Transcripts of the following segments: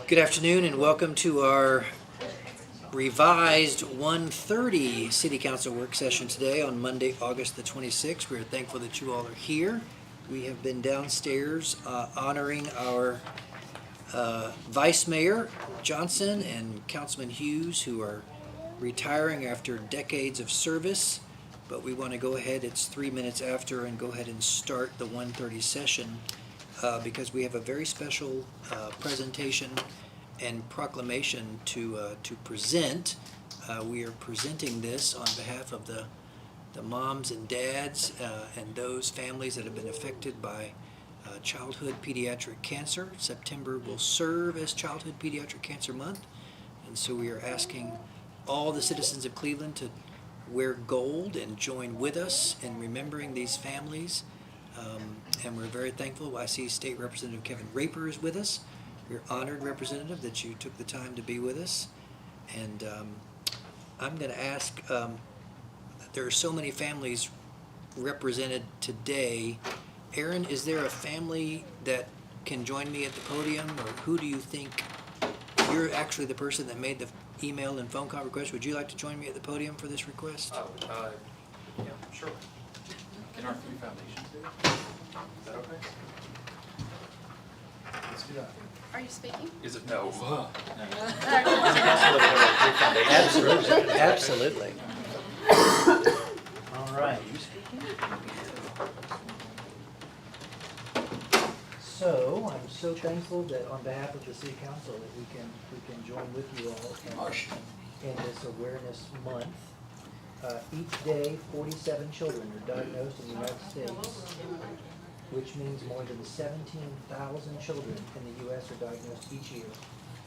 Good afternoon and welcome to our revised 1:30 City Council work session today on Monday, August the 26th. We are thankful that you all are here. We have been downstairs honoring our Vice Mayor Johnson and Councilman Hughes, who are retiring after decades of service. But we want to go ahead, it's 3 minutes after, and go ahead and start the 1:30 session because we have a very special presentation and proclamation to present. We are presenting this on behalf of the moms and dads and those families that have been affected by childhood pediatric cancer. September will serve as Childhood Pediatric Cancer Month, and so we are asking all the citizens of Cleveland to wear gold and join with us in remembering these families. And we're very thankful. I see State Representative Kevin Raper is with us. We're honored, Representative, that you took the time to be with us. And I'm going to ask, there are so many families represented today. Aaron, is there a family that can join me at the podium, or who do you think? You're actually the person that made the email and phone call request. Would you like to join me at the podium for this request? Yeah, sure. In our food foundation. Is that okay? Let's do that. Are you speaking? Is it no? Absolutely, absolutely. All right. So I'm so thankful that on behalf of the City Council that we can join with you all in this awareness month. Each day, 47 children are diagnosed in the United States, which means more than 17,000 children in the U.S. are diagnosed each year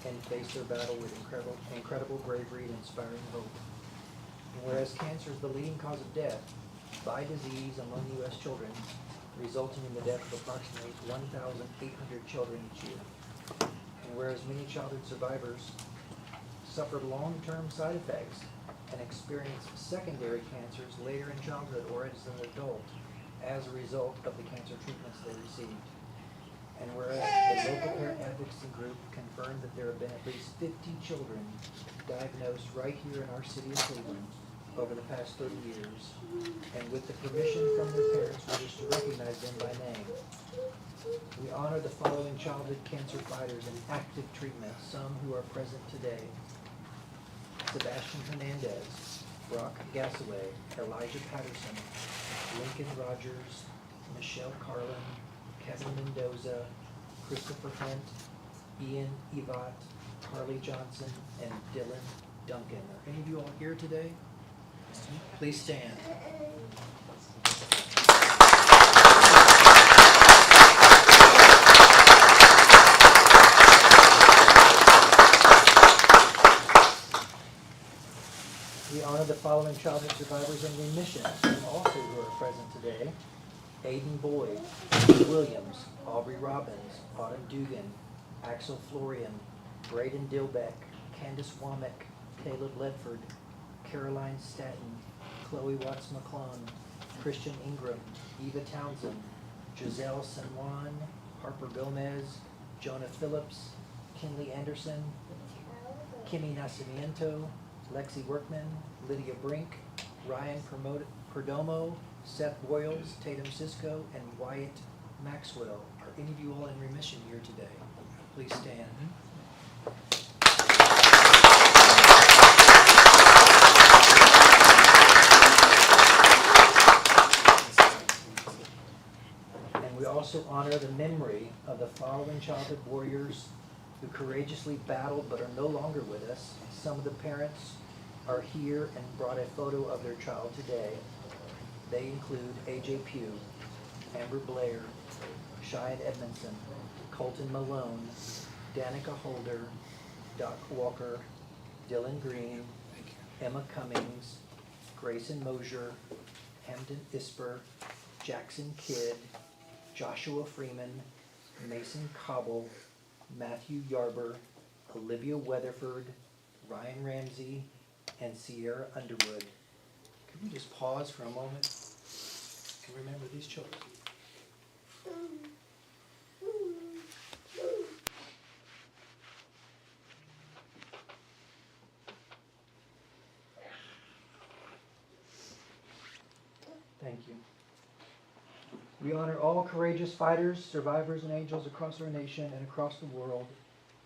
and face their battle with incredible bravery and inspiring hope. And whereas cancer is the leading cause of death by disease among U.S. children, resulting in the death of approximately 1,800 children each year. And whereas many childhood survivors suffer long-term side effects and experience secondary cancers later in childhood or as an adult as a result of the cancer treatments they received. And whereas the local parent advocacy group confirmed that there have been at least 50 children diagnosed right here in our city of Cleveland over the past 30 years, and with the permission from their parents, we wish to recognize them by name. We honor the following childhood cancer fighters in active treatment, some who are present today: Sebastian Hernandez, Brock Gassaway, Elijah Patterson, Lincoln Rogers, Michelle Carlin, Kevin Mendoza, Christopher Hunt, Ian Evat, Carly Johnson, and Dylan Duncan. Are any of you all here today? Please stand. We honor the following childhood survivors in remission, also who are present today: Aiden Boyd, Williams, Aubrey Robbins, Autumn Dugan, Axel Florian, Braden Dilbeck, Candace Womack, Caleb Ledford, Caroline Staton, Chloe Watts-McClung, Christian Ingram, Eva Townsend, Giselle San Juan, Harper Gomez, Jonah Phillips, Kinley Anderson, Kimmy Nacimiento, Lexi Workman, Lydia Brink, Ryan Perdomo, Seth Boyles, Tatum Cisco, and Wyatt Maxwell. Are any of you all in remission here today? Please stand. And we also honor the memory of the following childhood warriors who courageously battled but are no longer with us. Some of the parents are here and brought a photo of their child today. They include AJ Pugh, Amber Blair, Cheyenne Edmondson, Colton Malone, Danica Holder, Doc Walker, Dylan Green, Emma Cummings, Grayson Mosier, Hamden Isper, Jackson Kidd, Joshua Freeman, Mason Cobble, Matthew Yarber, Olivia Weatherford, Ryan Ramsey, and Sierra Underwood. Could we just pause for a moment and remember these children? you. We honor all courageous fighters, survivors, and angels across our nation and across the world,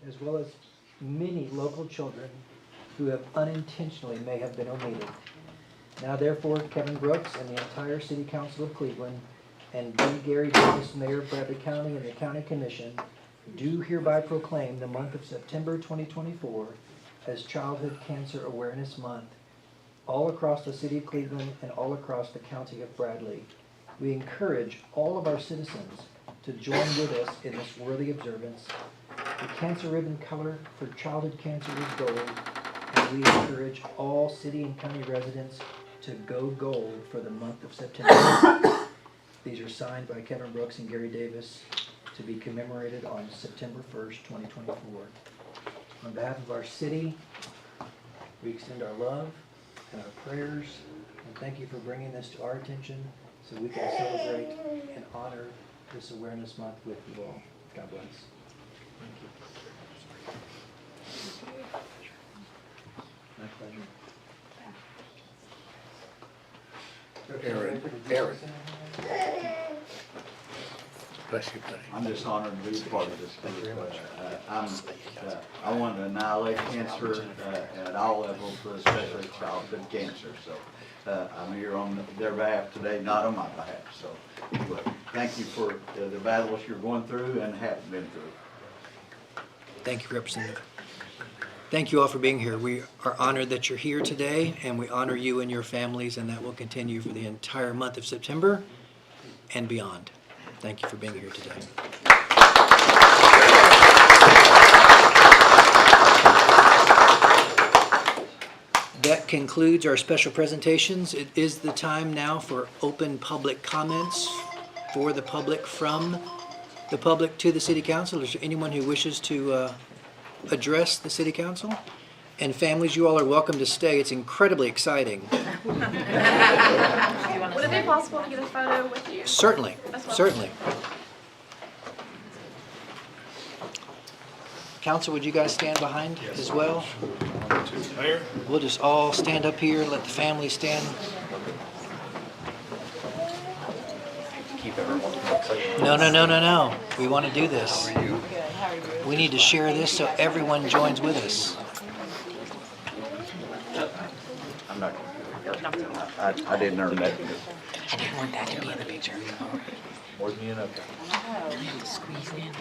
as well as many local children who have unintentionally may have been omitted. Now therefore, Kevin Brooks and the entire City Council of Cleveland and B. Gary Davis, Mayor of Bradley County, and the County Commission do hereby proclaim the month of September 2024 as Childhood Cancer Awareness Month all across the City of Cleveland and all across the County of Bradley. We encourage all of our citizens to join with us in this worthy observance. The cancer ribbon color for childhood cancer is gold, and we encourage all city and county residents to go gold for the month of September. These are signed by Kevin Brooks and Gary Davis to be commemorated on September 1st, 2024. On behalf of our city, we extend our love and our prayers, and thank you for bringing this to our attention so we can celebrate and honor this awareness month with you all. God bless. Thank you. My pleasure. Aaron. Bless you, buddy. I'm just honored to be part of this group. I want to annihilate cancer at all levels, but especially childhood cancer. So I'm here on their behalf today, not on my behalf. So but thank you for the battles you're going through and have been through. Thank you, Representative. Thank you all for being here. We are honored that you're here today, and we honor you and your families, and that will continue for the entire month of September and beyond. Thank you for being here today. That concludes our special presentations. It is the time now for open public comments for the public, from the public to the City Council. Is there anyone who wishes to address the City Council? And families, you all are welcome to stay. It's incredibly exciting. Would it be possible to get a photo with you? Certainly, certainly. Council, would you guys stand behind as well? We'll just all stand up here, let the family stand. No. We want to do this. We need to share this so everyone joins with us. I'm not. I didn't earn that. I didn't want that to be in the picture. More than you know. You have to squeeze in.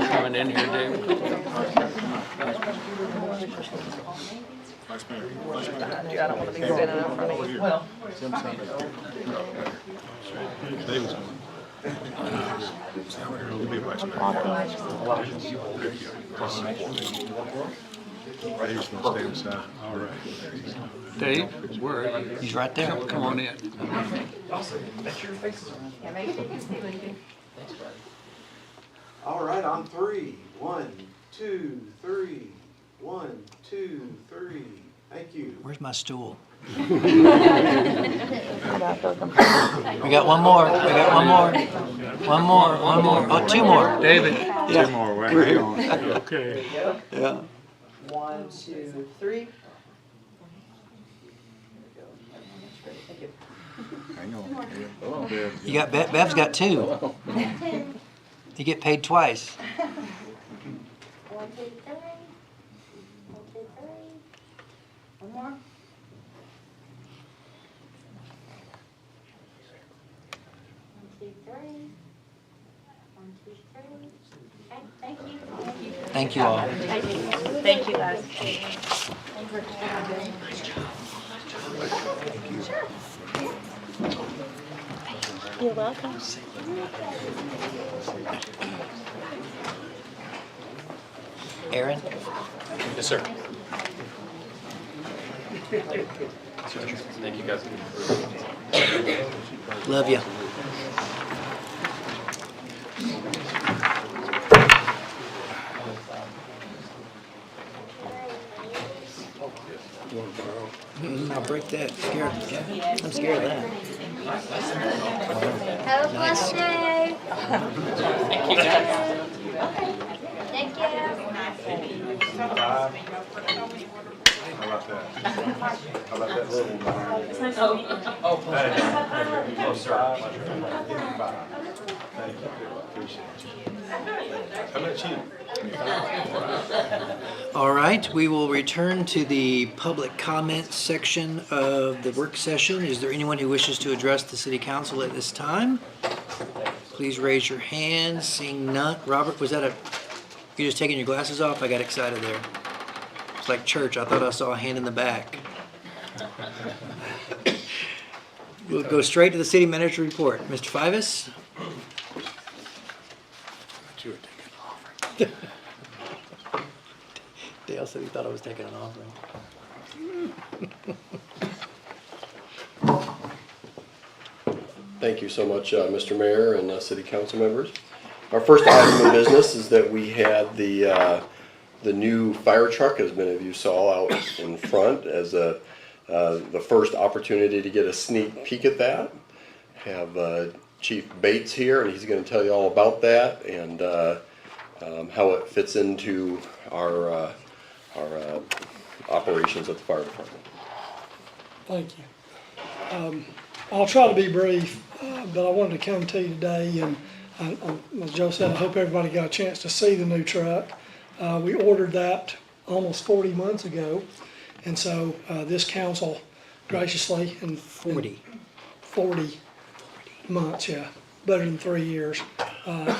Coming in here, David. I don't want to be standing out in front of you. Well, You'll be vice mayor. Dave's gonna stay inside. All right. Dave, where are you? He's right there. Come on in. All right, on three. 1, 2, 3. 1, 2, 3. Thank you. Where's my stool? We got one more. One more. Oh, two more. David. Two more. Hang on. Okay. Yeah. 1, 2, 3. Thank you. Hang on. You got Bev's got two. You get paid twice. 1, 2, 3. 1, 2, 3. One more. 1, 2, 3. 1, 2, 3. Okay, thank you. Thank you all. Thank you, guys. You're welcome. Aaron? Yes, sir. Thank you, guys. Love you. I'll break that. I'm scared of that. Have a blessed day. Thank you, guys. Thank you. How about that? How about that little behind you? Oh, Hey. Oh, sir. Thank you, appreciate you. How about you? All right, we will return to the public comment section of the work session. Is there anyone who wishes to address the city council at this time? Please raise your hand. Seeing none. Robert, was that you just taking your glasses off? I got excited there. It's like church. I thought I saw a hand in the back. We'll go straight to the city manager report. Mr. Fivas? You were taking an offering. Dale said he thought I was taking an offering. Thank you so much, Mr. Mayor and city council members. Our first item of business is that we had the new fire truck, as many of you saw out in front, as the first opportunity to get a sneak peek at that. Have Chief Bates here, and he's going to tell you all about that and how it fits into our operations at the fire department. Thank you. I'll try to be brief, but I wanted to come to you today, and as Joe said, I hope everybody got a chance to see the new truck. We ordered that almost 40 months ago, and so this council graciously, in 40 months, yeah, better than 3 years,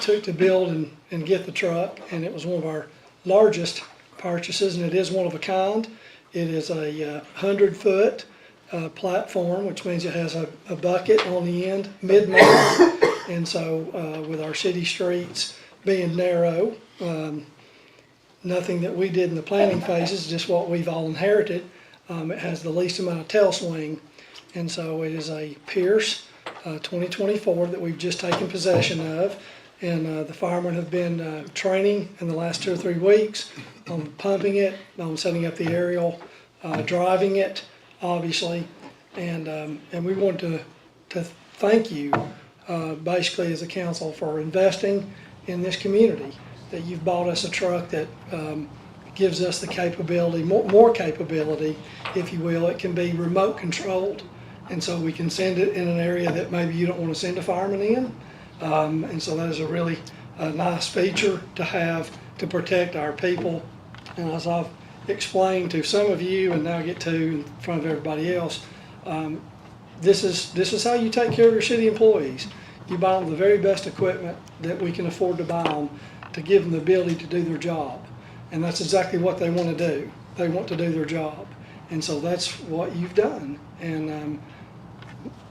took to build and get the truck, and it was one of our largest purchases, and it is one of a kind. It is a 100-foot platform, which means it has a bucket on the end, mid-mountain, and so with our city streets being narrow, nothing that we did in the planning phases, just what we've all inherited. It has the least amount of tail swing, and so it is a Pierce 2024 that we've just taken possession of, and the firemen have been training in the last 2 or 3 weeks on pumping it, on setting up the aerial, driving it, obviously, and we want to thank you basically as a council for investing in this community, that you've bought us a truck that gives us the capability, more capability, if you will. It can be remote controlled, and so we can send it in an area that maybe you don't want to send a fireman in, and so that is a really nice feature to have to protect our people. And as I've explained to some of you, and now get to in front of everybody else, this is how you take care of your city employees. You buy them the very best equipment that we can afford to buy them, to give them the ability to do their job. And that's exactly what they want to do. They want to do their job. And so that's what you've done. And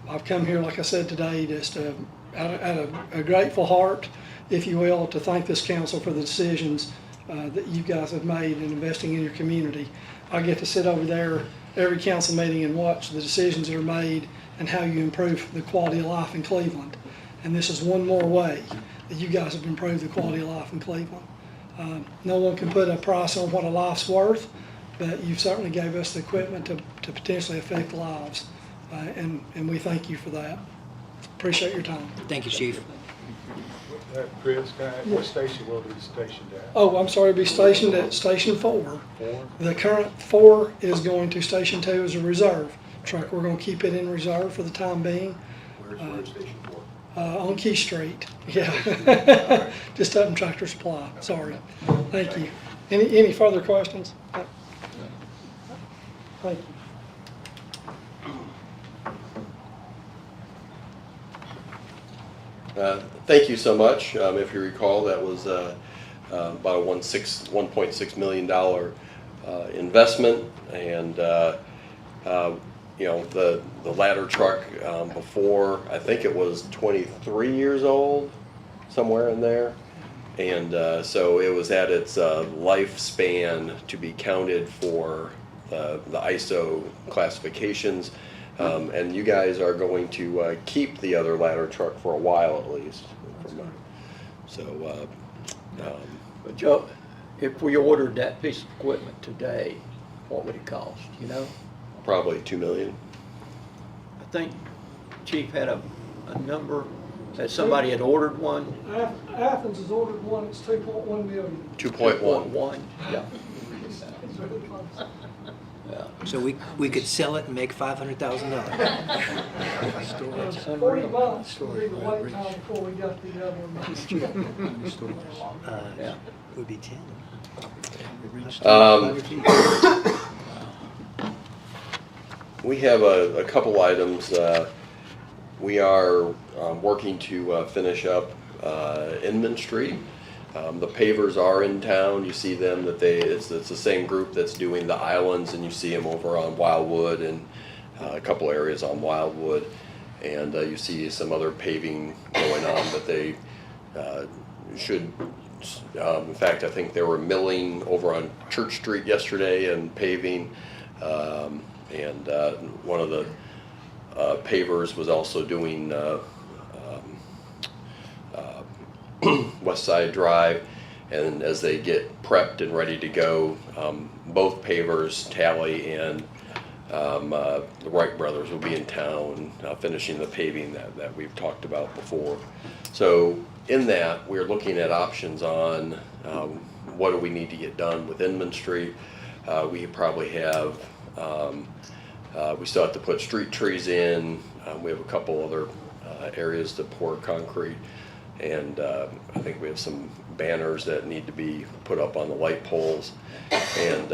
I've come here, like I said today, just out of a grateful heart, if you will, to thank this council for the decisions that you guys have made in investing in your community. I get to sit over there every council meeting and watch the decisions that are made and how you improve the quality of life in Cleveland. And this is one more way that you guys have improved the quality of life in Cleveland. No one can put a price on what a life's worth, but you've certainly gave us the equipment to potentially affect lives. And we thank you for that. Appreciate your time. Thank you, Chief. Chris, what station will be stationed at? Oh, I'm sorry, be stationed at Station 4. 4? The current 4 is going to Station 2 as a reserve truck. We're going to keep it in reserve for the time being. Where's Station 4? On Key Street, yeah. Just up in Tractor Supply, sorry. Thank you. Any further questions? Thank you. Thank you so much. If you recall, that was about a $1.6 million investment, and you know, the ladder truck before, I think it was 23 years old, somewhere in there, and so it was at its lifespan to be counted for the ISO classifications. And you guys are going to keep the other ladder truck for a while at least. So, But Joe, if we ordered that piece of equipment today, what would it cost, you know? probably $2 million. I think Chief had a number that somebody had ordered one? Athens has ordered one, it's 2.1 million. 2.1. 2.1, yeah, It's really close. yeah. So we could sell it and make $500,000. 40 months would be the wait time before we got the other one. Yeah. Would be 10. We have a couple items. We are working to finish up Inman Street. The pavers are in town. You see them, it's the same group that's doing the islands, and you see them over on Wildwood and a couple areas on Wildwood. And you see some other paving going on, but they should, in fact, I think they were milling over on Church Street yesterday and paving. And one of the pavers was also doing West Side Drive, and as they get prepped and ready to go, both pavers, Tally and the Wright brothers, will be in town finishing the paving that we've talked about before. So in that, we're looking at options on what do we need to get done with Inman Street. We probably have, we still have to put street trees in. We have a couple other areas to pour concrete. And I think we have some banners that need to be put up on the light poles. And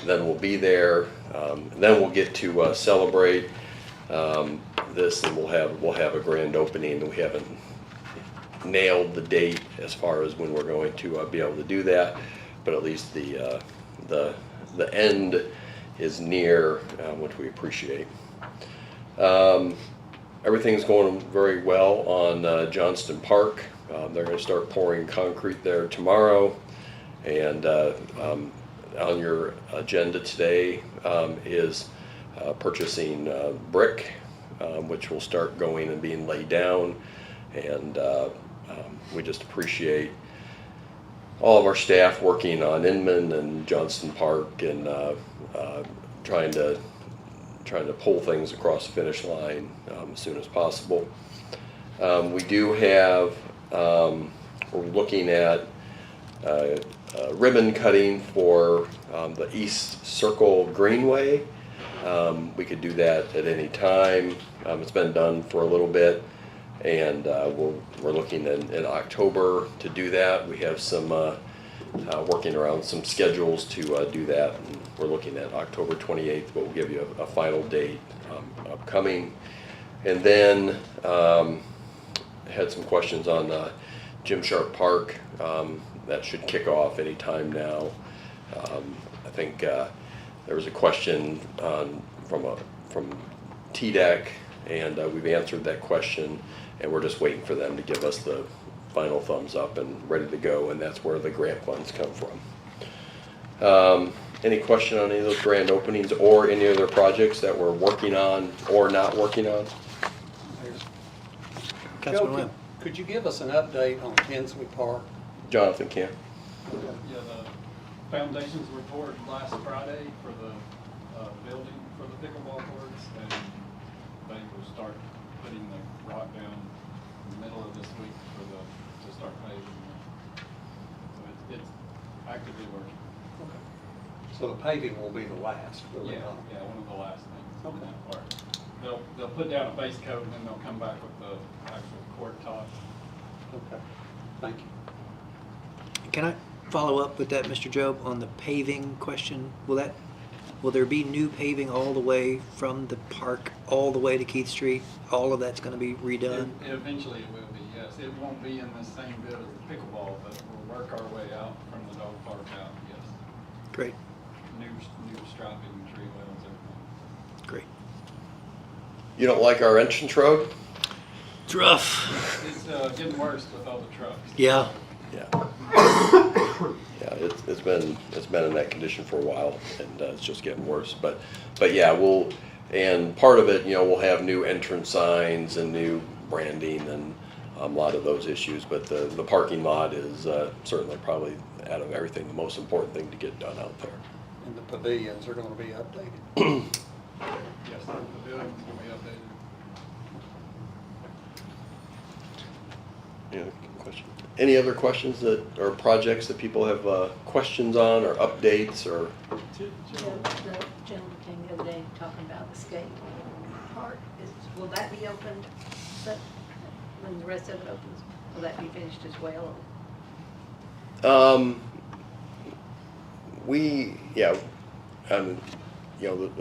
then we'll be there. Then we'll get to celebrate this, and we'll have a grand opening. We haven't nailed the date as far as when we're going to be able to do that, but at least the end is near, which we appreciate. Everything's going very well on Johnston Park. They're going to start pouring concrete there tomorrow. And on your agenda today is purchasing brick, which will start going and being laid down. And we just appreciate all of our staff working on Inman and Johnston Park and trying to pull things across the finish line as soon as possible. We do have, we're looking at ribbon cutting for the East Circle Greenway. We could do that at any time. It's been done for a little bit, and we're looking in October to do that. We have some working around some schedules to do that. And we're looking at October 28th, but we'll give you a final date upcoming. And then had some questions on Jim Sharp Park. That should kick off any time now. I think there was a question from TDEC, and we've answered that question, and we're just waiting for them to give us the final thumbs up and ready to go, and that's where the grant funds come from. Any question on any of those grand openings or any other projects that we're working on or not working on? Councilman Webb. Could you give us an update on Tinsley Park? Jonathan Camp. Yeah, the foundations were poured last Friday for the building for the pickleball courts, and they will start putting the rock down in the middle of this week to start paving. So it's actively working. So the paving will be the last, will it Yeah, not? yeah, one of the last things in Okay. that part. They'll put down a base coat, and then they'll come back with the actual court top. Okay, thank you. Can I follow up with that, Mr. Job, on the paving question? Will there be new paving all the way from the park, all the way to Keith Street? All of that's gonna be redone? Eventually it will be, yes. It won't be in the same bit as the pickleball, but we'll work our way out from the dog park out, yes. Great, New striping, tree wells, everything. great. You don't like our entrance road? It's rough. It's getting worse with all the trucks. Yeah. Yeah. Yeah, it's been in that condition for a while, and it's just getting worse. But yeah, and part of it, we'll have new entrance signs and new branding and a lot of those issues. But the parking lot is certainly probably out of everything the most important thing to get done out there. And the pavilions are gonna be updated. Yes, the building's gonna be updated. Any other questions? Any other questions that, or projects that people have questions on, or updates, or? The gentleman came the other day talking about the skate park. Will that be opened, when the rest of it opens? Will that be finished as well? The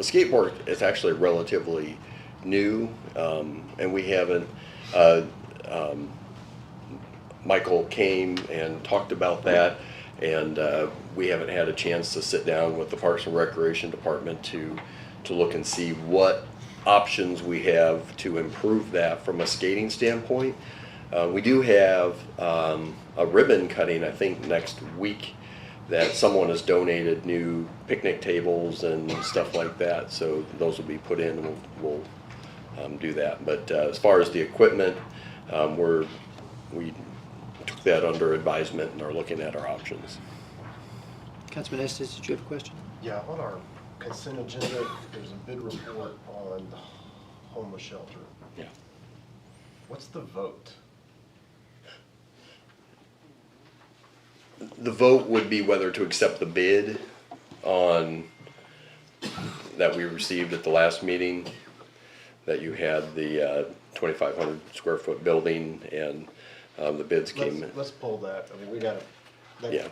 skateboard is actually relatively new, and we haven't, Michael came and talked about that, and we haven't had a chance to sit down with the Parks and Recreation Department to look and see what options we have to improve that from a skating standpoint. We do have a ribbon cutting, I think, next week, that someone has donated new picnic tables and stuff like that, so those will be put in, and we'll do that. But as far as the equipment, we took that under advisement and are looking at our options. Councilman Estes, did you have a question? Yeah, on our consent agenda, there's a bid report on the homeless shelter. Yeah. What's the vote? The vote would be whether to accept the bid on, that we received at the last meeting, that you had the 2,500 square foot building, and the bids came. Let's pull that. I mean, we gotta, Yeah.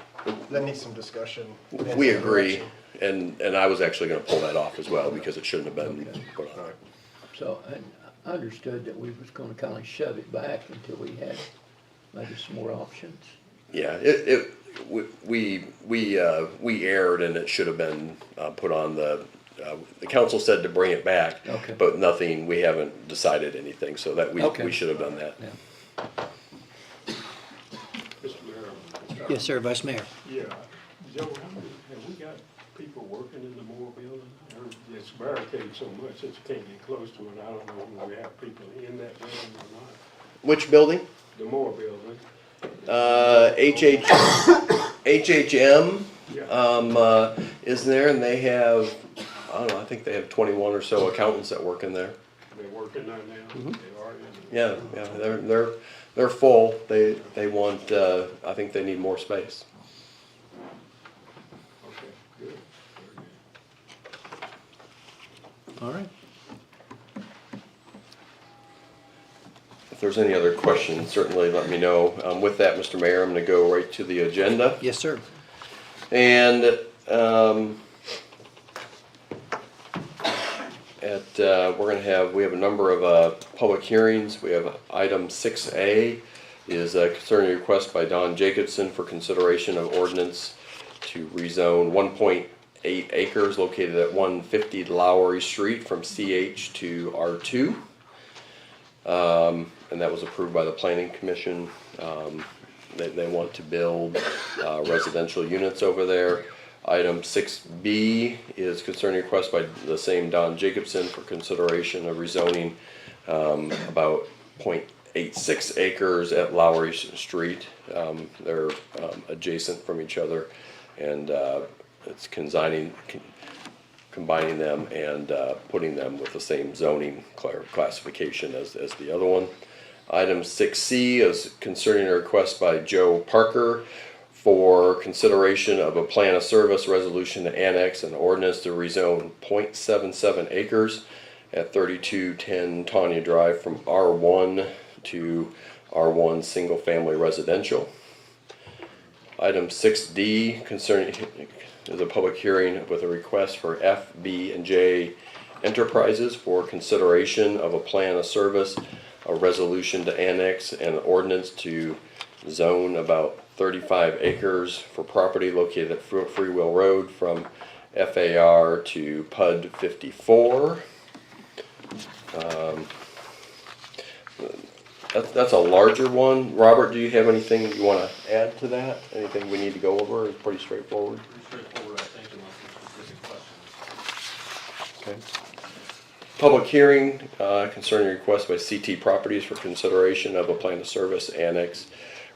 that needs some discussion. We agree, and I was actually gonna pull that off as well, because it shouldn't have been put on. So I understood that we was gonna kinda shove it back until we had maybe some more options. Yeah, we erred, and it should have been put on the council said to bring it back. Okay. But nothing, we haven't decided anything, so that Okay. we should have done that. Yeah. Mr. Mayor. Yes, sir, Vice Mayor. Yeah, Joe, have we got people working in the Moore building? It's barricaded so much that you can't get close to it. I don't know if we have people in that building or not. Which building? The Moore building. HHM Yeah. is there, and they have, I don't know, I think they have 21 or so accountants that work in there. They're working there now. Mhm. They are in. Yeah, they're full. They want, I think they need more space. Okay, good. Very good. All right. If there's any other questions, certainly let me know. With that, Mr. Mayor, I'm gonna go right to the agenda. Yes, sir. And we have a number of public hearings. We have item 6A is concerning a request by Don Jacobson for consideration of ordinance to rezone 1.8 acres located at 150 Lowry Street from CH to R2. And that was approved by the Planning Commission. They want to build residential units over there. Item 6B is concerning request by the same Don Jacobson for consideration of rezoning about 0.86 acres at Lowry Street. They're adjacent from each other, and it's combining them and putting them with the same zoning classification as the other one. Item 6C is concerning a request by Joe Parker for consideration of a plan of service resolution to annex an ordinance to rezone 0.77 acres at 3210 Tanya Drive from R1 to R1 single family residential. Item 6D concerning is a public hearing with a request for F, B, and J Enterprises for consideration of a plan of service, a resolution to annex an ordinance to zone about 35 acres for property located at Freewell Road from FAR to PUD 54. That's a larger one. Robert, do you have anything you want to add to that? Anything we need to go over? It's pretty straightforward. Pretty straightforward, I think, unless there's specific questions. Okay. Public hearing concerning request by CT Properties for consideration of a plan of service annex,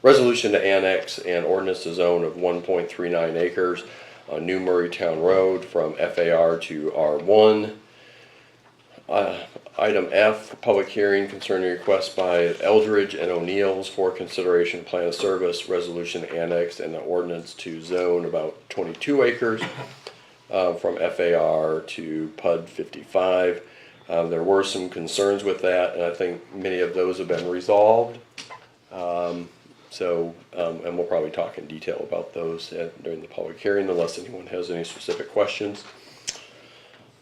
resolution to annex and ordinance to zone of 1.39 acres on New Murray Town Road from FAR to R1. Item F, public hearing concerning request by Eldridge and O'Neill's for consideration plan of service, resolution annexed and the ordinance to zone about 22 acres from FAR to PUD 55. There were some concerns with that, and I think many of those have been resolved. And we'll probably talk in detail about those during the public hearing unless anyone has any specific questions.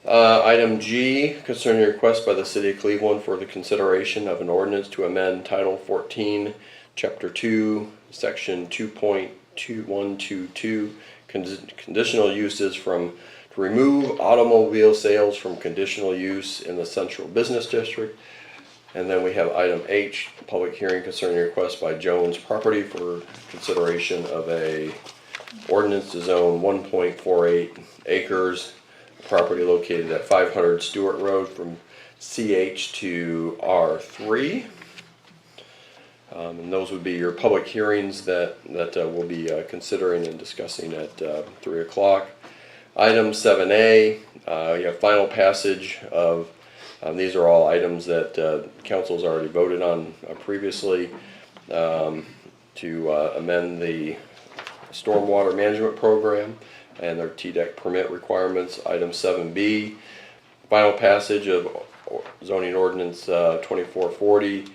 Item G, concerning request by the City of Cleveland for the consideration of an ordinance to amend Title 14, Chapter 2, Section 2.2122, conditional uses to remove automobile sales from conditional use in the Central Business District. And then we have item H, public hearing concerning request by Jones Property for consideration of a ordinance to zone 1.48 acres, property located at 500 Stewart Road from CH to R3. And those would be your public hearings that we'll be considering and discussing at 3 o'clock. Item 7A, you have final passage of, these are all items that council's already voted on previously, to amend the stormwater management program and their TDEC permit requirements. Item 7B, final passage of zoning ordinance 2440,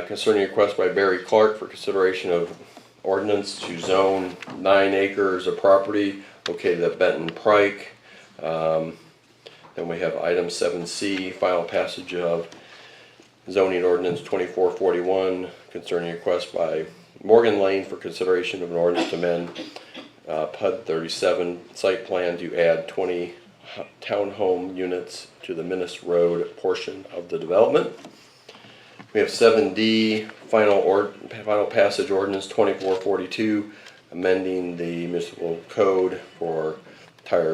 concerning request by Barry Clark for consideration of ordinance to zone 9 acres of property located at Benton Pike. Then we have item 7C, final passage of zoning ordinance 2441 concerning request by Morgan Lane for consideration of an ordinance to amend PUD 37 site plan to add 20 townhome units to the Minnis Road portion of the development. We have 7D, final passage ordinance 2442, amending the municipal code for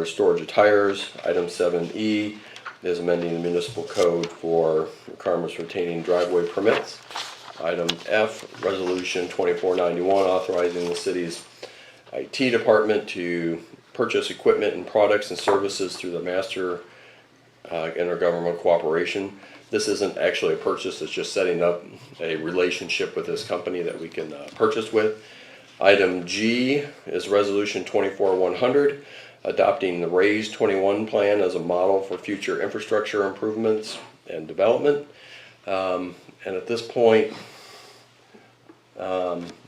storage of tires. Item 7E is amending the municipal code for requirements for retaining driveway permits. Item F, resolution 2491, authorizing the city's IT department to purchase equipment and products and services through the master intergovernmental cooperation. This isn't actually a purchase, it's just setting up a relationship with this company that we can purchase with. Item G is resolution 24100, adopting the RAISE 21 plan as a model for future infrastructure improvements and development. And at this point,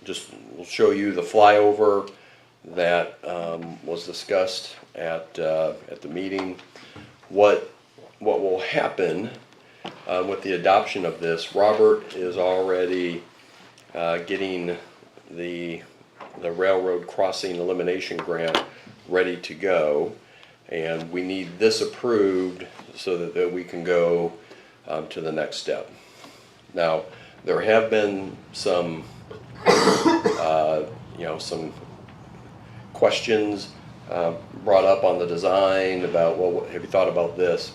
just we'll show you the flyover that was discussed at the meeting. What will happen with the adoption of this? Robert is already getting the railroad crossing elimination grant ready to go, and we need this approved so that we can go to the next step. Now, there have been some some questions brought up on the design about, well, have you thought about this?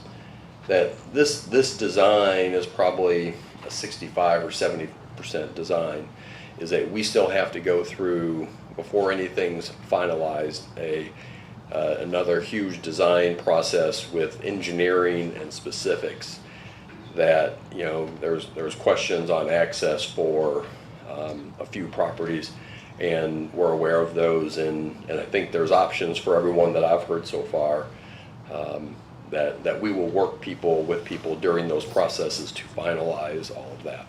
That this design is probably a 65 or 70% design, is that we still have to go through, before anything's finalized, another huge design process with engineering and specifics. That there's questions on access for a few properties, and we're aware of those, and I think there's options for everyone that I've heard so far, that we will work with people during those processes to finalize all of that.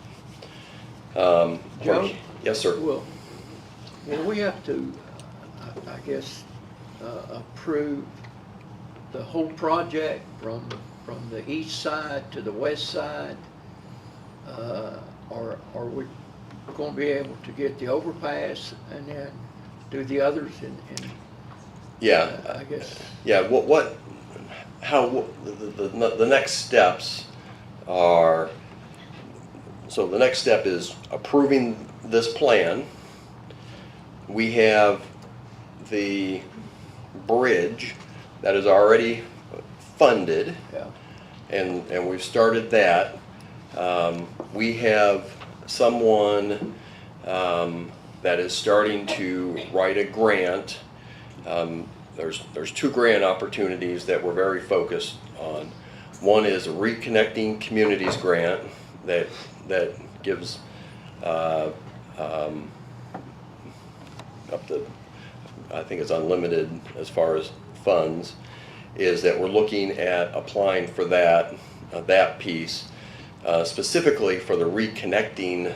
Joe? Yes, sir. Well, we have to, I guess, approve the whole project from the east side to the west side, or are we going to be able to get the overpass and then do the others in Yeah. I guess. Yeah. The next steps are, so the next step is approving this plan. We have the bridge that is already funded. Yeah. And we've started that. We have someone that is starting to write a grant. There's 2 grant opportunities that we're very focused on. One is a Reconnecting Communities grant that gives up to, I think it's unlimited as far as funds, is that we're looking at applying for that piece, specifically for the reconnecting.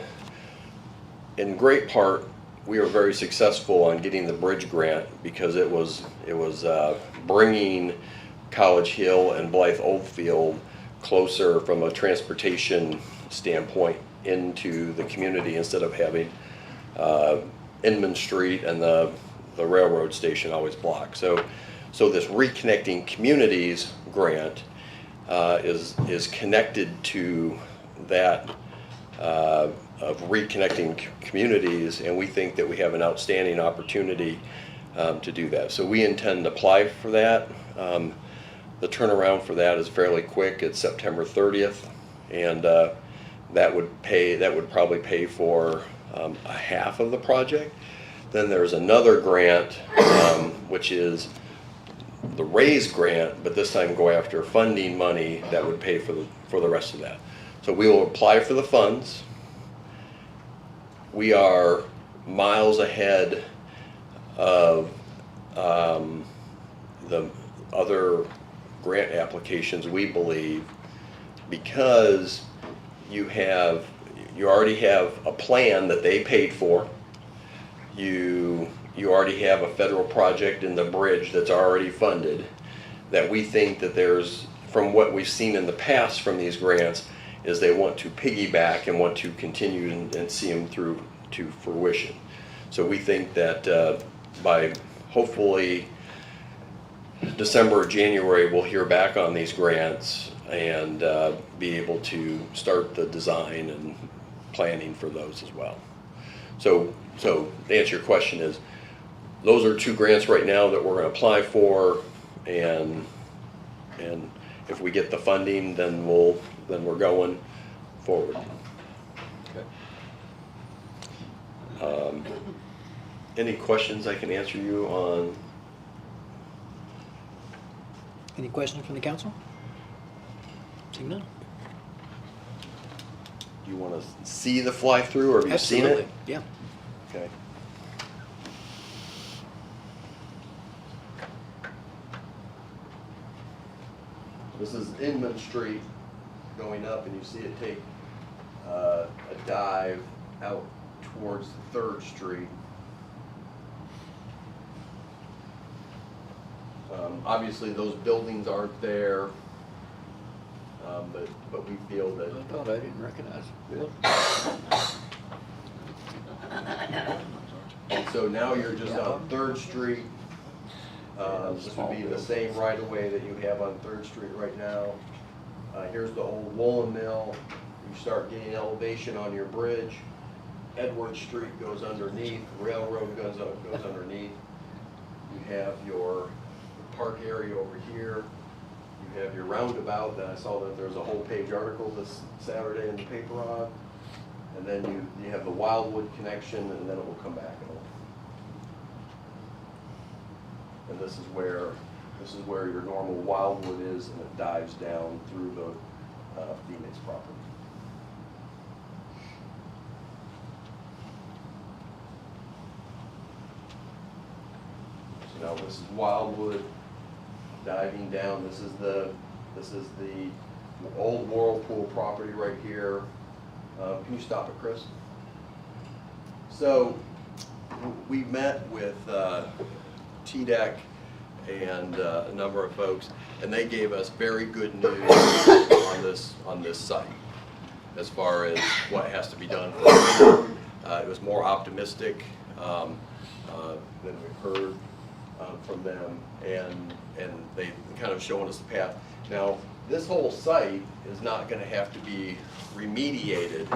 In great part, we were very successful on getting the bridge grant because it was bringing College Hill and Blythe Oldfield closer from a transportation standpoint into the community instead of having Inman Street and the railroad station always blocked. So this Reconnecting Communities grant is connected to that of reconnecting communities, and we think that we have an outstanding opportunity to do that. So we intend to apply for that. The turnaround for that is fairly quick. It's September 30th, and that would probably pay for a half of the project. Then there's another grant, which is the RAISE grant, but this time go after funding money that would pay for the rest of that. So we will apply for the funds. We are miles ahead of the other grant applications, we believe, because you already have a plan that they paid for. You already have a federal project in the bridge that's already funded, that we think that there's, from what we've seen in the past from these grants, is they want to piggyback and want to continue and see them through to fruition. So we think that by hopefully December or January, we'll hear back on these grants and be able to start the design and planning for those as well. So to answer your question is, those are two grants right now that we're going to apply for, and if we get the funding, then we're going forward. Any questions I can answer you on? Any questions from the council? Seeing none. Do you want to see the fly-through, or have you seen it? Yeah. Okay. This is Inman Street going up, and you see it take a dive out towards 3rd Street. Obviously, those buildings aren't there, but we feel that. I thought I didn't recognize it. So now you're just on 3rd Street. This would be the same right-of-way that you have on 3rd Street right now. Here's the old woolen mill. You start getting elevation on your bridge. Edward Street goes underneath. Railroad goes underneath. You have your park area over here. You have your roundabout that I saw that there's a whole page article this Saturday in the paper on. And then you have the Wildwood connection, and then it will come back. And this is where your normal Wildwood is, and it dives down through the Phoenix property. So now this is Wildwood diving down. This is the old Whirlpool property right here. Can you stop it, Chris? So we met with TDEC and a number of folks, and they gave us very good news on this site as far as what has to be done. It was more optimistic than we've heard from them, and they kind of showing us the path. Now, this whole site is not going to have to be remediated.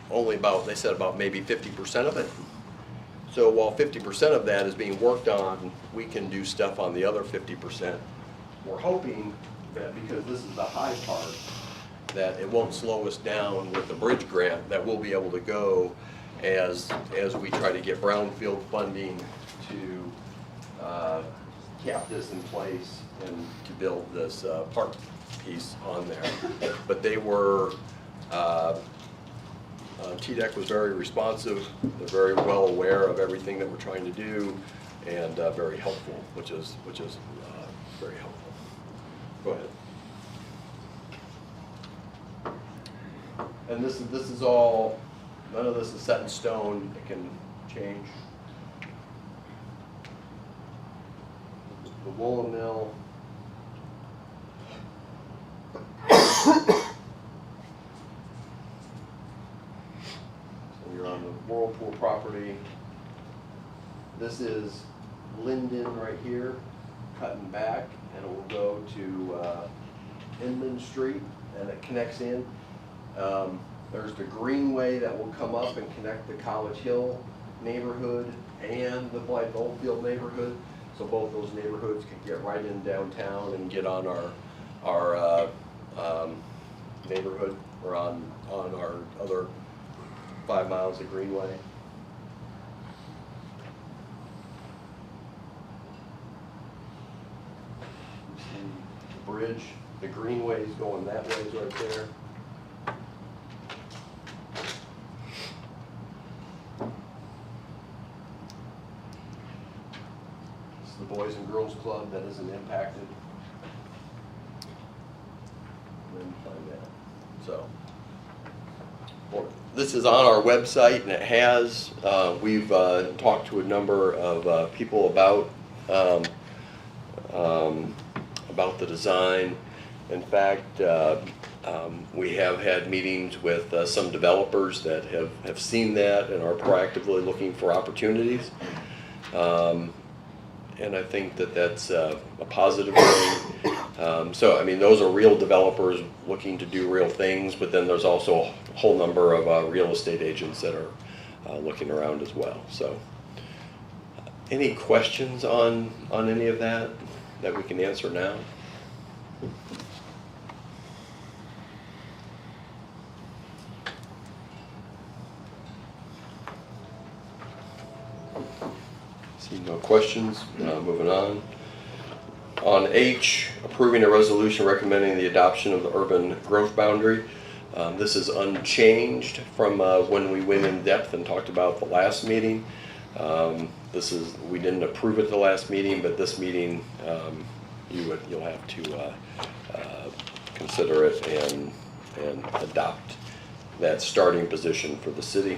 Only about, they said about maybe 50% of it. So while 50% of that is being worked on, we can do stuff on the other 50%. We're hoping that because this is the high part, that it won't slow us down with the bridge grant, that we'll be able to go as we try to get brownfield funding cap this in place and to build this park piece on there. But they were, TDEC was very responsive. They're very well aware of everything that we're trying to do, and very helpful, which is very helpful. Go ahead. And this is all, none of this is set in stone. It can change. The woolen mill. So you're on the Whirlpool property. This is Linden right here, cutting back, and it will go to Inman Street, and it connects in. There's the Greenway that will come up and connect the College Hill neighborhood and the Blythe Oldfield neighborhood. So both those neighborhoods can get right in downtown and get on our neighborhood, or on our other 5 miles of Greenway. You see the bridge, the Greenway is going that way, is right there. This is the Boys and Girls Club that isn't impacted. And find that. So, this is on our website, and it has, we've talked to a number of people about the design. In fact, we have had meetings with some developers that have seen that and are proactively looking for opportunities. And I think that that's a positive thing. So, I mean, those are real developers looking to do real things, but then there's also a whole number of real estate agents that are looking around as well. So, any questions on any of that we can answer now? See no questions. Moving on. On H, approving a resolution recommending the adoption of the urban growth boundary. This is unchanged from when we went in depth and talked about the last meeting. We didn't approve it the last meeting, but this meeting you'll have to consider it and adopt that starting position for the city.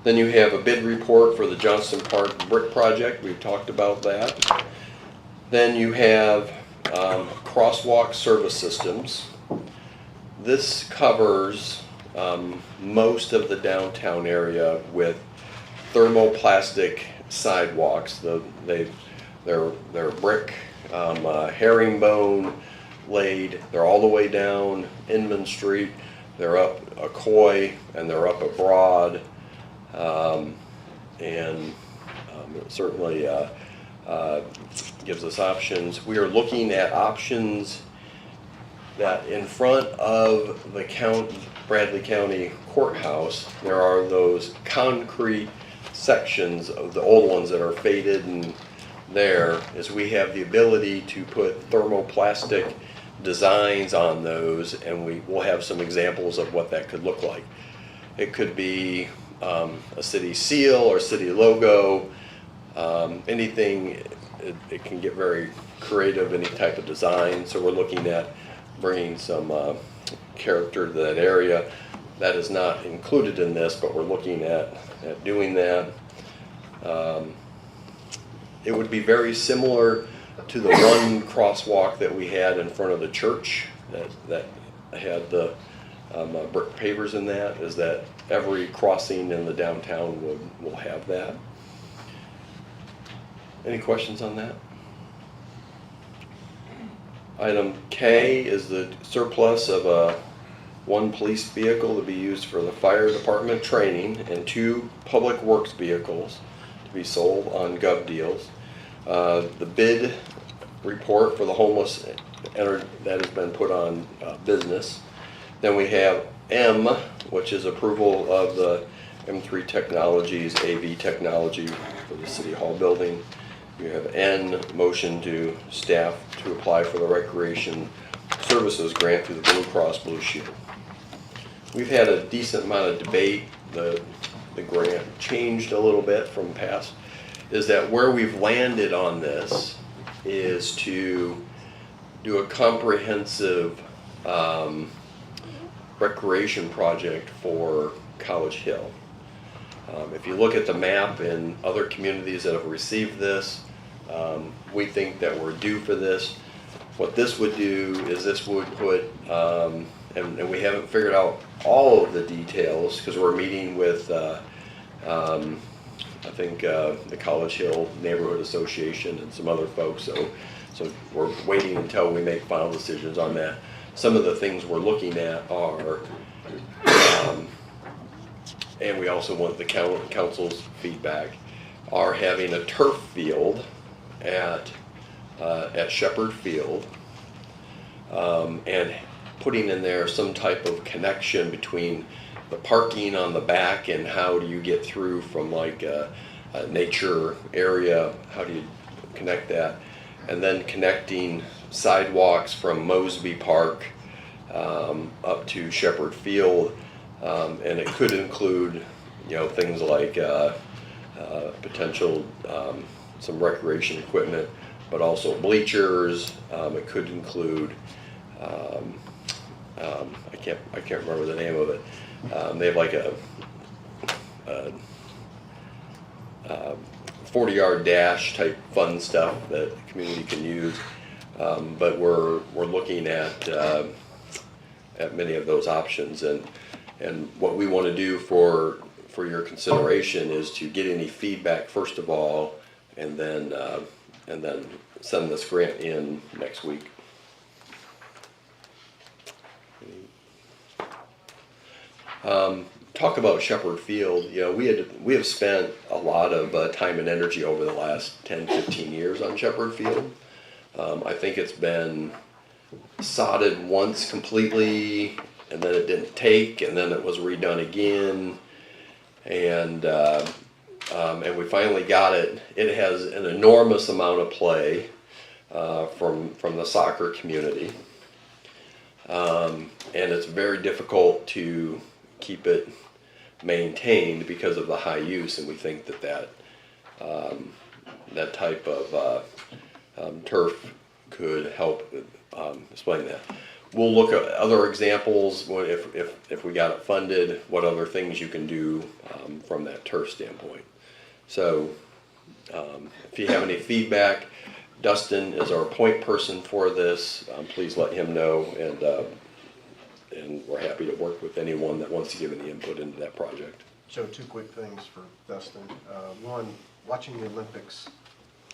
Then you have a bid report for the Johnston Park Brick Project. We've talked about that. Then you have crosswalk service systems. This covers most of the downtown area with thermoplastic sidewalks. They're brick, herringbone laid. They're all the way down Inman Street. They're up Acoy and they're up at Broad. It certainly gives us options. We are looking at options that in front of the Bradley County Courthouse, there are those concrete sections of the old ones that are faded, and there is we have the ability to put thermoplastic designs on those, and we will have some examples of what that could look like. It could be a city seal or city logo, anything. It can get very creative, any type of design. So we're looking at bringing some character to that area. That is not included in this, but we're looking at doing that. It would be very similar to the one crosswalk that we had in front of the church that had the brick pavers in that, is that every crossing in the downtown will have that. Any questions on that? Item K is the surplus of one police vehicle to be used for the fire department training and 2 public works vehicles to be sold on Gov Deals. The bid report for the homeless that has been put on business. Then we have M, which is approval of the M3 Technologies AV technology for the City Hall building. You have N, motion to staff to apply for the recreation services grant through the Blue Cross Blue Shield. We've had a decent amount of debate. The grant changed a little bit from past. Is that where we've landed on this is to do a comprehensive recreation project for College Hill. If you look at the map in other communities that have received this, we think that we're due for this. What this would do is this would put, and we haven't figured out all of the details because we're meeting with, I think, the College Hill Neighborhood Association and some other folks. So we're waiting until we make final decisions on that. Some of the things we're looking at are, and we also want the council's feedback, are having a turf field at Shepherd Field, and putting in there some type of connection between the parking on the back and how do you get through from like a nature area, how do you connect that, and then connecting sidewalks from Mosby Park up to Shepherd Field, and it could include, things like potential some recreation equipment, but also bleachers. It could include I can't remember the name of it. They have like a 40-yard dash type fun stuff that the community can use. But we're looking at many of those options, and what we want to do for your consideration is to get any feedback first of all, and then send this grant in next week. Talk about Shepherd Field. We have spent a lot of time and energy over the last 10-15 years on Shepherd Field. I think it's been sodded once completely, and then it didn't take, and then it was redone again, and we finally got it. It has an enormous amount of play from the soccer community, and it's very difficult to keep it maintained because of the high use, and we think that type of turf could help explain that. We'll look at other examples if we got it funded, what other things you can do from that turf standpoint. So if you have any feedback, Dustin is our point person for this. Please let him know, and we're happy to work with anyone that wants to give any input into that project. Joe, two quick things for Dustin. One, watching the Olympics,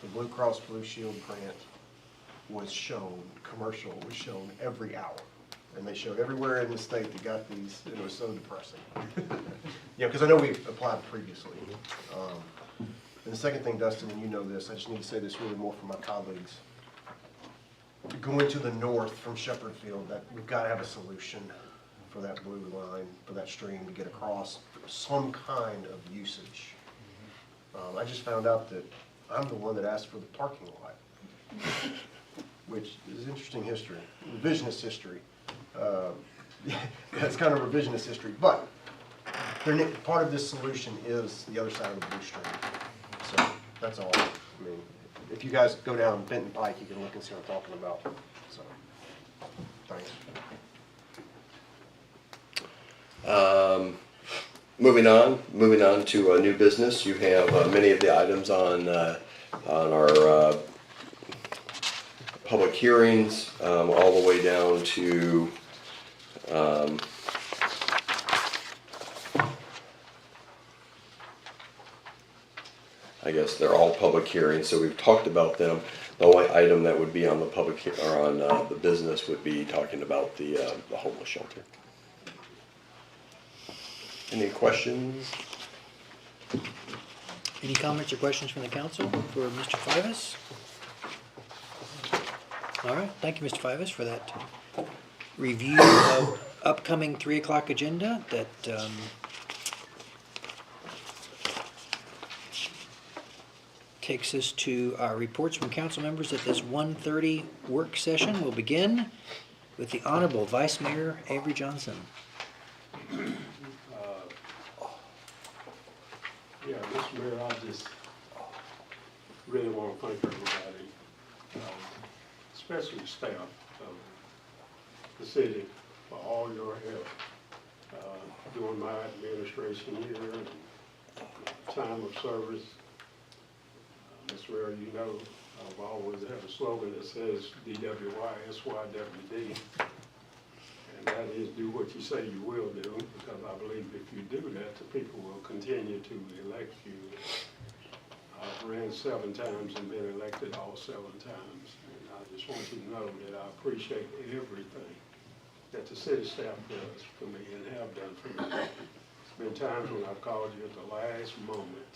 the Blue Cross Blue Shield grant was shown, commercial was shown every hour. And they showed everywhere in the state that got these, and it was so depressing. Because I know we've applied previously. And the second thing, Dustin, and you know this, I just need to say this really more for my colleagues. Going to the north from Shepherd Field, that we've got to have a solution for that blue line, for that stream to get across, some kind of usage. I just found out that I'm the one that asked for the parking lot, which is interesting history, revisionist history. That's kind of revisionist history, but part of this solution is the other side of the blue stream. So that's all. I mean, if you guys go down Benton Pike, you can look and see what I'm talking about. So, thanks. Moving on to new business. You have many of the items on our public hearings, all the way down to I guess they're all public hearings, so we've talked about them. The only item that would be on the the business would be talking about the homeless shelter. Any questions? Any comments or questions from the council for Mr. Fivas? All right, thank you, Mr. Fivas, for that review of upcoming 3 o'clock agenda that takes us to our reports from council members at this 1:30 work session. We'll begin with the Honorable Vice Mayor Avery Johnson. Yeah, Mr. Mayor, I just really want to thank everybody, especially the staff of the city, for all your help during my administration here and time of service. Mr. Mayor, you know, I've always had a slogan that says DWI-SYWD. And that is do what you say you will do, because I believe if you do that, the people will continue to elect you. I've ran 7 times and been elected all 7 times. And I just want you to know that I appreciate everything that the city staff does for me and have done for me. There's been times when I've called you at the last moment,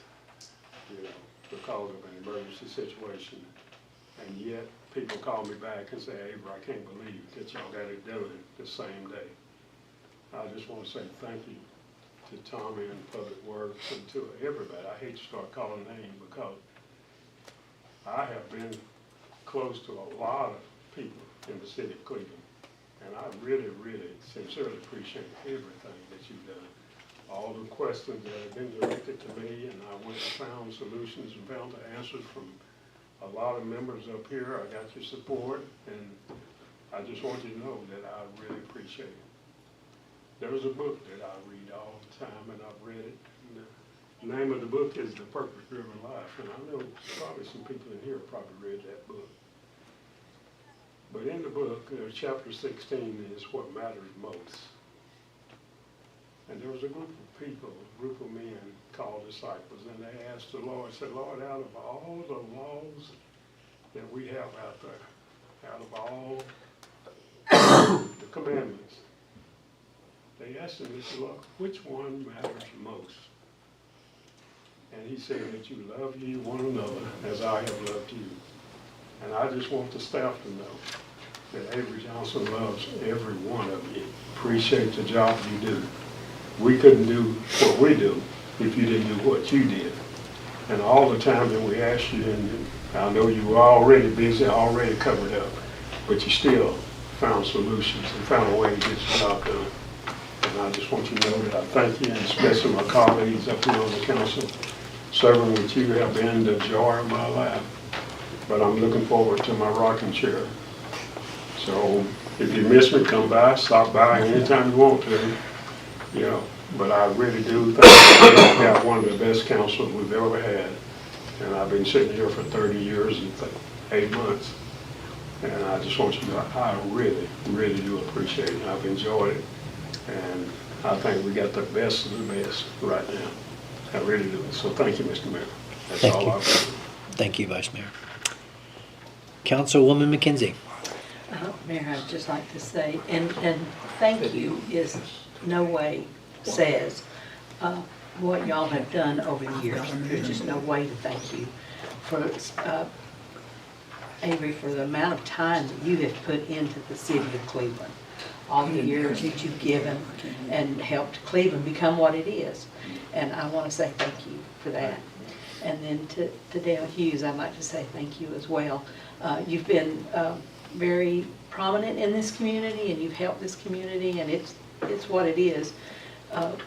you know, because of an emergency situation. And yet, people call me back and say, Avery, I can't believe that y'all got it done the same day. I just want to say thank you to Tommy and Public Works and to everybody. I hate to start calling names because I have been close to a lot of people in the city of Cleveland. And I really, really sincerely appreciate everything that you've done. All the questions that have been directed to me, and I went and found solutions and found the answers from a lot of members up here. I got your support, and I just want you to know that I really appreciate it. There's a book that I read all the time, and I've read it. And the name of the book is The Purpose-Driven Life, and I know probably some people in here probably read that book. But in the book, chapter 16 is what matters most. And there was a group of people, a group of men called disciples, and they asked the Lord, said, Lord, out of all the laws that we have out there, out of all the commandments, they asked him, they said, Lord, which one matters most? And he said that you love ye one another as I have loved you. And I just want the staff to know that Avery Johnson loves every one of you. Appreciate the job you do. We couldn't do what we do if you didn't do what you did. And all the time that we asked you, and I know you were already busy, already covered up, but you still found solutions and found a way to get the job done. And I just want you to know that I thank you, and especially my colleagues up here on the council. Serving with you have been the joy of my life. But I'm looking forward to my rocking chair. So if you miss me, come by, stop by anytime you want to. You know, but I really do think we've got one of the best councils we've ever had. And I've been sitting here for 30 years and 8 months. And I just want you to know I really, really do appreciate it. I've enjoyed it. And I think we got the best of the best right now. I really do. So thank you, Mr. Mayor. That's Thank all you. I've got. Thank you, Vice Mayor. Councilwoman McKenzie. Mayor, I'd just like to say, and thank you is no way says what y'all have done over the years. There's just no way to thank you for, Avery, for the amount of time that you have put into the city of Cleveland. All the years that you've given and helped Cleveland become what it is. And I want to say thank you for that. And then to Dale Hughes, I'd like to say thank you as well. You've been very prominent in this community, and you've helped this community, and it's what it is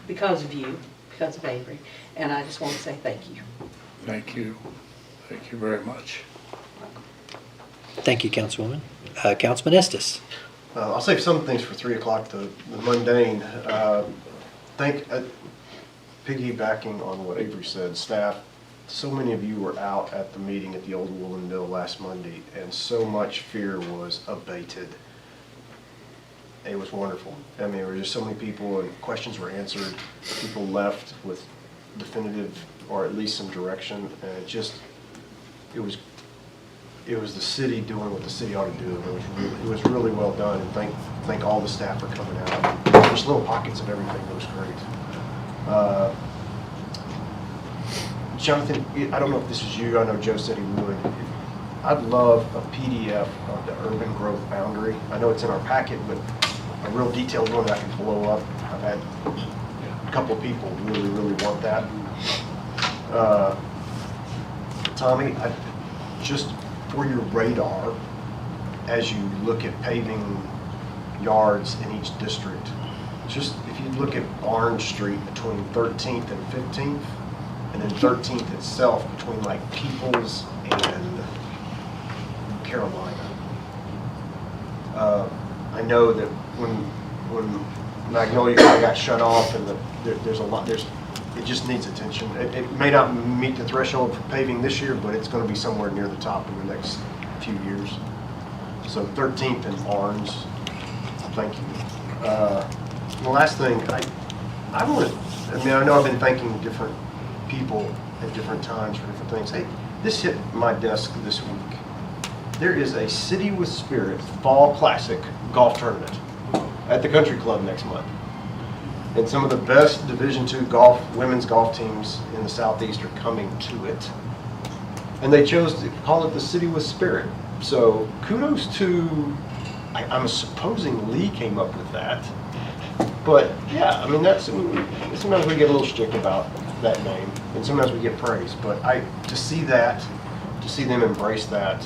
because of you, because of Avery. And I just want to say thank you. Thank you. Thank you very much. Thank you, Councilwoman. Councilman Estes. I'll save some things for 3 o'clock, the mundane. Piggybacking on what Avery said, staff, so many of you were out at the meeting at the old Woolen Mill last Monday, and so much fear was abated. It was wonderful. I mean, there were just so many people, and questions were answered. People left with definitive, or at least some direction, and it was the city doing what the city ought to do. It was really well done, and thank all the staff for coming out. There's little pockets of everything that was great. Jonathan, I don't know if this is you. I know Joe said he would. I'd love a PDF of the urban growth boundary. I know it's in our packet, but a real detailed one that I can blow up. I've had a couple of people really, really want that. Tommy, just for your radar, as you look at paving yards in each district, just if you look at Orange Street between 13th and 15th, and then 13th itself between like Peoples and Carolina. I know that when Magnolia got shut off and there's a lot, it just needs attention. It may not meet the threshold for paving this year, but it's going to be somewhere near the top in the next few years. So 13th and Orange, thank you. The last thing, I know I've been thanking different people at different times for different things. Hey, this hit my desk this week. There is a City with Spirit Fall Classic golf tournament at the Country Club next month. And some of the best Division II women's golf teams in the Southeast are coming to it. And they chose to call it the City with Spirit. So kudos to, I'm supposing Lee came up with that. But yeah, I mean, sometimes we get a little strict about that name, and sometimes we get praise. But to see them embrace that,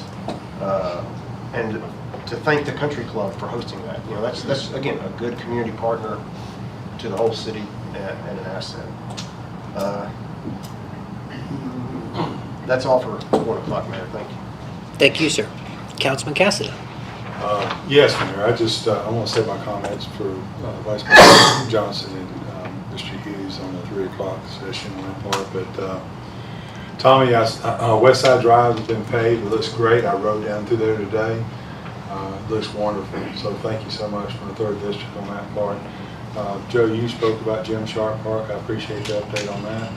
and to thank the Country Club for hosting that, that's again a good community partner to the whole city and an asset. That's all for 1 o'clock, Mayor. Thank you. Thank you, sir. Councilman Cassidy. Yes, Mayor. I want to say my comments for Vice President Johnson and Mr. Hughes on the 3 o'clock session on that part. But Tommy, West Side Drive has been paved. It looks great. I rode down through there today. It looks wonderful. So thank you so much from the 3rd District on that part. Joe, you spoke about Jim Sharp Park. I appreciate the update on that.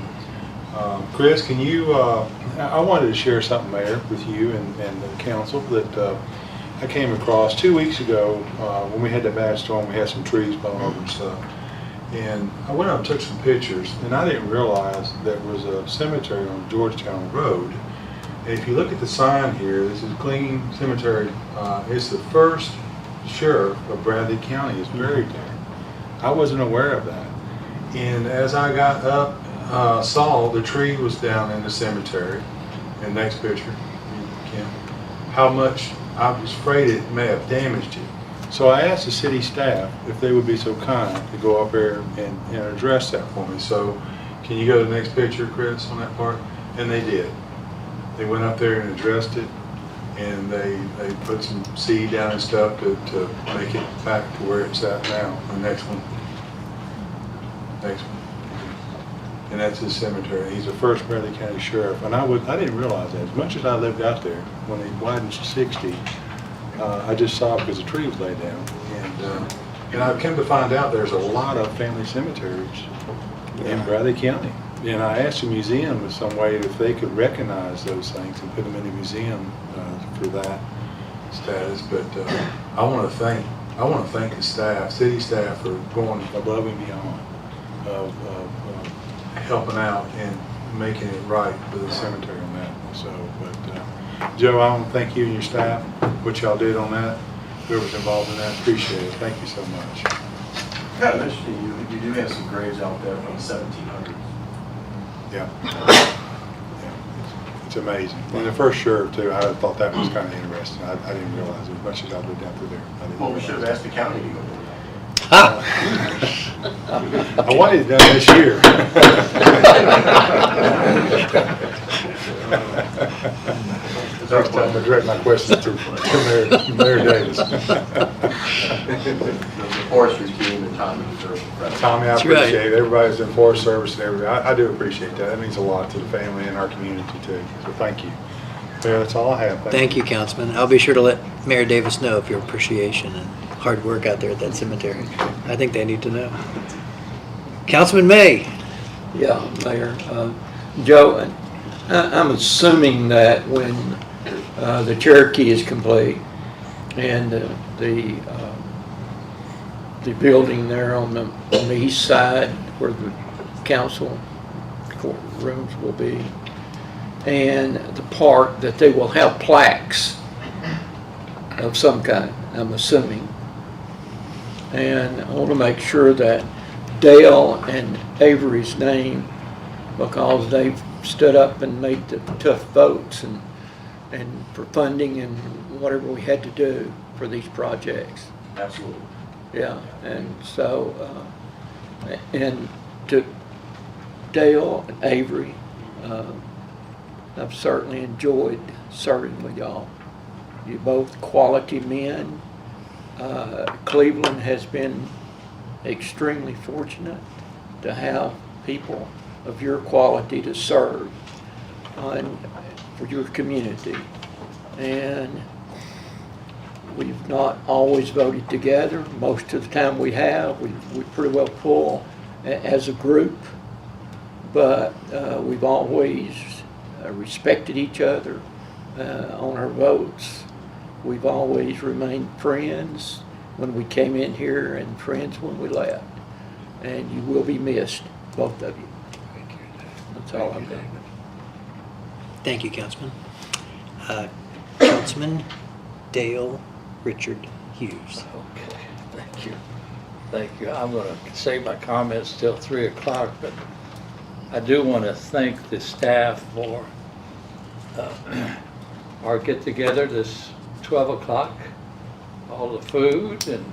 Chris, can you, I wanted to share something, Mayor, with you and the council that I came across 2 weeks ago when we had the bad storm. We had some trees blown over and stuff. And I went up and took some pictures, and I didn't realize there was a cemetery on Georgetown Road. And if you look at the sign here, this is Clean Cemetery. It's the first sheriff of Bradley County is buried there. I wasn't aware of that. And as I got up, saw the tree was down in the cemetery. And next picture, Kim, how much I was afraid it may have damaged it. So I asked the city staff if they would be so kind to go up there and address that for me. So can you go to the next picture, Chris, on that part? And they did. They went up there and addressed it, and they put some seed down and stuff to make it back to where it's at now. The next one. Next one. And that's his cemetery. He's the first Bradley County Sheriff. And I didn't realize that. As much as I lived out there, when they widened to 60, I just saw it because the tree was laid down. And I've come to find out there's a lot of family cemeteries in Bradley County. And I asked the museum in some way if they could recognize those things and put them in a museum for that status. But I want to thank the staff, city staff, for going above and beyond of helping out and making it right for the cemetery on that. So, but Joe, I want to thank you and your staff, what y'all did on that. Whoever's involved in that, appreciate it. Thank you so much. Kind of interesting, you do have some graves out there from the 1700s. Yeah. Yeah. It's amazing. And the first sheriff too, I thought that was kind of interesting. I didn't realize as much as I lived down through there. Well, we should have asked the county to go there. I wanted it done this year. Next time I direct my questions to Mayor Davis. The forestry team and Tommy. Tommy, I appreciate it. Everybody's in forest service and everything. I do appreciate that. That means a lot to the family and our community too. So thank you. Mayor, that's all I have. Thank you, Councilman. I'll be sure to let Mayor Davis know of your appreciation and hard work out there at that cemetery. I think they need to know. Councilman May. Yeah, Mayor. Joe, I'm assuming that when the Cherokee is complete and the building there on the east side where the council courtrooms will be, and the park, that they will have plaques of some kind, I'm assuming. And I want to make sure that Dale and Avery's name, because they've stood up and made the tough votes and for funding and whatever we had to do for these projects. Absolutely. Yeah, and so, and to Dale and Avery, I've certainly enjoyed serving with y'all. You're both quality men. Cleveland has been extremely fortunate to have people of your quality to serve for your community. And we've not always voted together. Most of the time we have. We pretty well pull as a group, but we've always respected each other on our votes. We've always remained friends when we came in here and friends when we left. And you will be missed, both of you. That's all I'm doing. Thank you, Councilman. Councilman Dale Richard Hughes. Okay, thank you. Thank you. I'm going to save my comments till 3 o'clock, but I do want to thank the staff for our get-together this 12 o'clock, all the food, and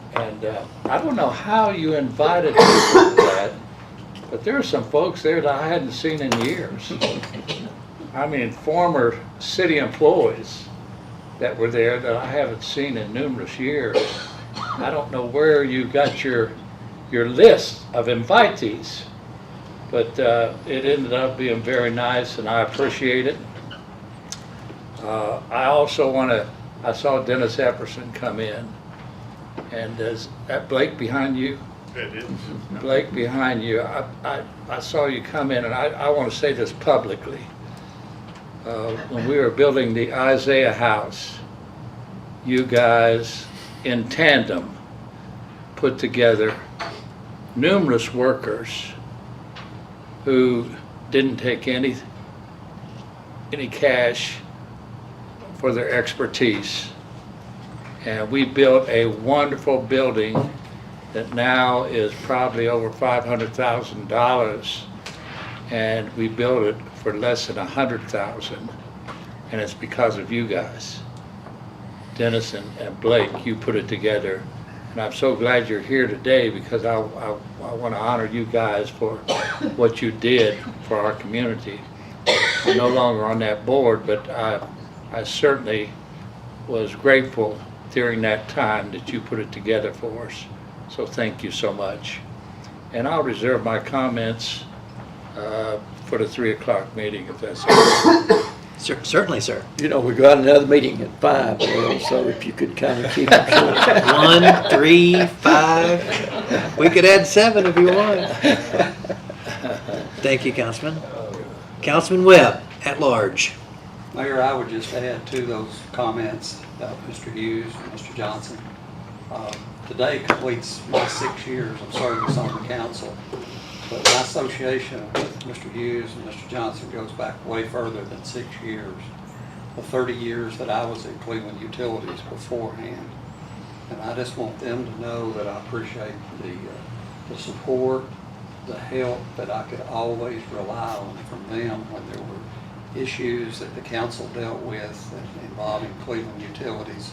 I don't know how you invited people to that, but there are some folks there that I hadn't seen in years. I mean, former city employees that were there that I haven't seen in numerous years. I don't know where you got your list of invitees, but it ended up being very nice, and I appreciate it. I also I saw Dennis Epperson come in, and is that Blake behind you? It is. Blake behind you, I saw you come in, and I want to say this publicly. When we were building the Isaiah House, you guys in tandem put together numerous workers who didn't take any cash for their expertise. And we built a wonderful building that now is probably over $500,000, and we built it for less than $100,000, and it's because of you guys. Dennis and Blake, you put it together, and I'm so glad you're here today because I want to honor you guys for what you did for our community. I'm no longer on that board, but I certainly was grateful during that time that you put it together for us. So thank you so much. And I'll reserve my comments for the 3 o'clock meeting, if that's okay. Certainly, sir. You know, we got another meeting at 5, Bill, so if you could kind of keep it short. 1, 3, 5. We could add 7 if you want. Thank you, Councilman. Councilman Webb, at large. Mayor, I would just add to those comments about Mr. Hughes and Mr. Johnson. Today completes my 6 years of service on the council, but my association with Mr. Hughes and Mr. Johnson goes back way further than 6 years. The 30 years that I was in Cleveland Utilities beforehand. And I just want them to know that I appreciate the support, the help that I could always rely on from them when there were issues that the council dealt with involving Cleveland Utilities.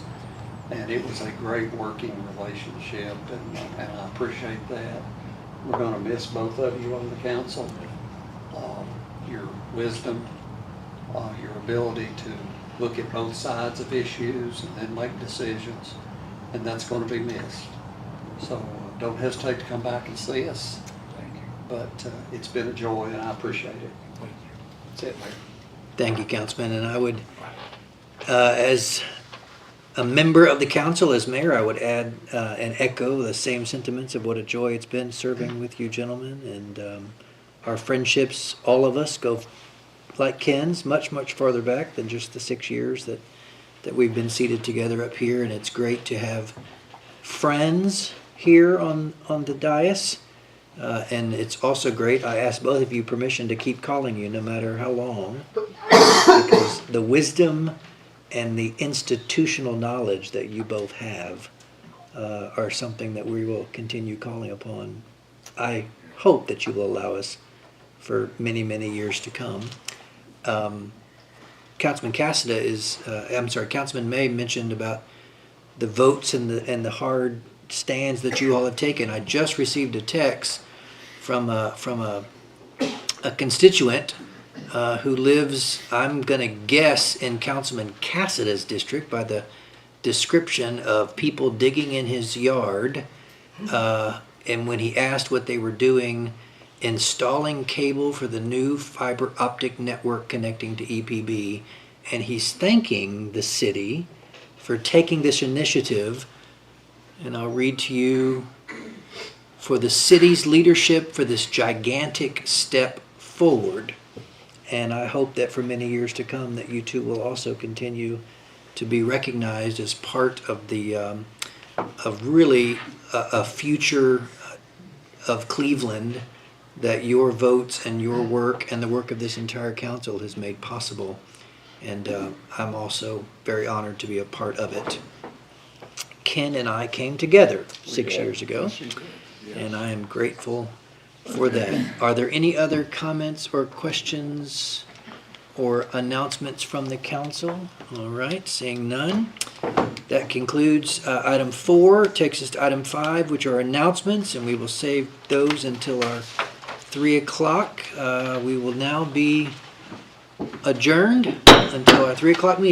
And it was a great working relationship, and I appreciate that. We're going to miss both of you on the council. Your wisdom, your ability to look at both sides of issues and then make decisions, and that's going to be missed. So don't hesitate to come back and see us. Thank you. But it's been a joy, and I appreciate it. That's it, Mayor. Thank you, Councilman. And I would, as a member of the council, as mayor, I would add and echo the same sentiments of what a joy it's been serving with you gentlemen. And our friendships, all of us, go like Ken's, much, much farther back than just the 6 years that we've been seated together up here. And it's great to have friends here on the dais. And it's also great, I ask both of you permission to keep calling you no matter how long, because the wisdom and the institutional knowledge that you both have are something that we will continue calling upon. I hope that you will allow us for many, many years to come. Councilman Cassida Councilman May mentioned about the votes and the hard stands that you all have taken. I just received a text from a constituent who lives, I'm gonna guess, in Councilman Cassida's district by the description of people digging in his yard. And when he asked what they were doing, installing cable for the new fiber optic network connecting to EPB. And he's thanking the city for taking this initiative. And I'll read to you, for the city's leadership for this gigantic step forward. And I hope that for many years to come that you two will also continue to be recognized as part of the of really a future of Cleveland that your votes and your work and the work of this entire council has made possible. And I'm also very honored to be a part of it. Ken and I came together 6 years ago, and I am grateful for that. Are there any other comments or questions or announcements from the council? All right, seeing none. That concludes item 4, takes us to item 5, which are announcements, and we will save those until our 3 o'clock. We will now be adjourned until our 3 o'clock meeting.